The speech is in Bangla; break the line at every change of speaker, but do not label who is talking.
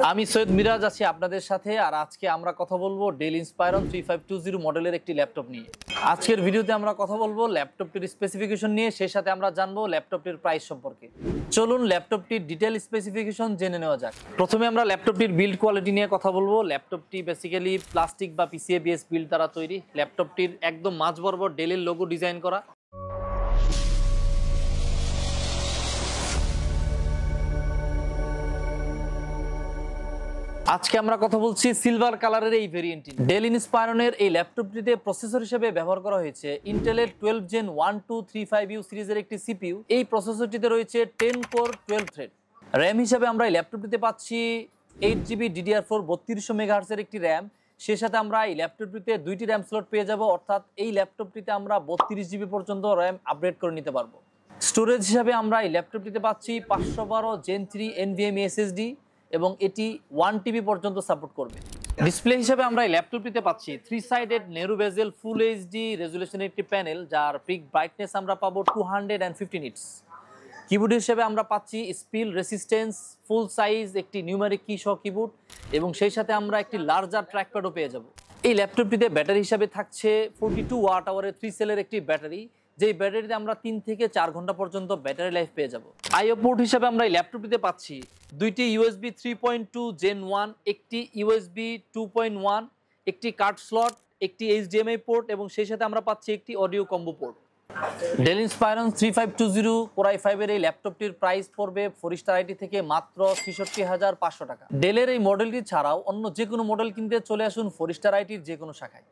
আমি সৈয়দ মিরাজ আছি আপনাদের সাথে। আর আজকে আমরা কথা বলবো ডেল ইন্সপায়রন 3520 মডেলের একটি ল্যাপটপ নিয়ে। আজকের ভিডিওতে আমরা কথা বলবো ল্যাপটপটির স্পেসিফিকেশন নিয়ে, সেই সাথে আমরা জানবো ল্যাপটপটির প্রাইস সম্পর্কে। চলুন ল্যাপটপটির ডিটেল স্পেসিফিকেশন জেনে নেওয়া যাক। প্রথমে আমরা ল্যাপটপটির বিল্ড কোয়ালিটি নিয়ে কথা বলবো। ল্যাপটপটি বেসিক্যালি প্লাস্টিক বা পিসিএ বেস বিল্ড দ্বারা তৈরি। ল্যাপটপটির একদম মাঝ বরাবর ডেলের লোগো ডিজাইন করা। আজকে আমরা কথা বলছি সিলভার কালারের এই ভেরিয়েন্টটি। ডেল ইন্সপায়রনের এই ল্যাপটপটিতে প্রসেসর হিসেবে ব্যবহার করা হয়েছে ইন্টেলের 12 Gen 1235U সিরিজের একটি সিপিইউ। এই প্রসেসরটিতে রয়েছে 10 কোর 12 থ্রেড। র্যাম হিসেবে আমরা এই ল্যাপটপটিতে পাচ্ছি 8GB DDR4 3200 মেগাহার্টজের একটি র্যাম। সেই সাথে আমরা এই ল্যাপটপটিতে দুইটি র্যাম স্লট পেয়ে যাব, অর্থাৎ এই ল্যাপটপটিতে আমরা 32GB পর্যন্ত র্যাম আপগ্রেড করে নিতে পারবো। স্টোরেজ হিসাবে আমরা এই ল্যাপটপটিতে পাচ্ছি 512 Gen 3 NVMe SSD এবং এটি 1TB পর্যন্ত সাপোর্ট করবে। ডিসপ্লে হিসেবে আমরা এই ল্যাপটপটিতে পাচ্ছি 3 সাইডেড নেরো বেজেল ফুল এইচডি রেজুলেশনের একটি প্যানেল, যার পিক ব্রাইটনেস আমরা পাবো 250 নিটস। কিবোর্ড হিসেবে আমরা পাচ্ছি স্পিল রেসিস্টেন্স ফুল সাইজ একটি নিউমেরিক কি সহ কিবোর্ড, এবং সেই সাথে আমরা একটি লার্জার ট্র্যাকপ্যাডও পেয়ে যাব। এই ল্যাপটপটিতে ব্যাটারি হিসাবে থাকছে 42 ওয়াট আওয়ারের 3 সেলের একটি ব্যাটারি, যেই ব্যাটারিতে আমরা 3 থেকে 4 ঘন্টা পর্যন্ত ব্যাটারি লাইফ পেয়ে যাব। আইও পোর্ট হিসাবে আমরা এই ল্যাপটপটিতে পাচ্ছি দুইটি USB 3.2 Gen 1, একটি USB 2.1, একটি কার্ড স্লট, একটি HDMI পোর্ট, এবং সেই সাথে আমরা পাচ্ছি একটি audio combo port. Dell Inspiron 3520 Core i5 এর এই ল্যাপটপটির প্রাইস পড়বে ফরিস্টার আইটি থেকে মাত্র ৬৩,৫০০ টাকা। ডেলের এই মডেলটি ছাড়াও অন্য যে কোনো মডেল কিনতে চলে আসুন ফরিস্টার আইটির যে কোনো শাখায়।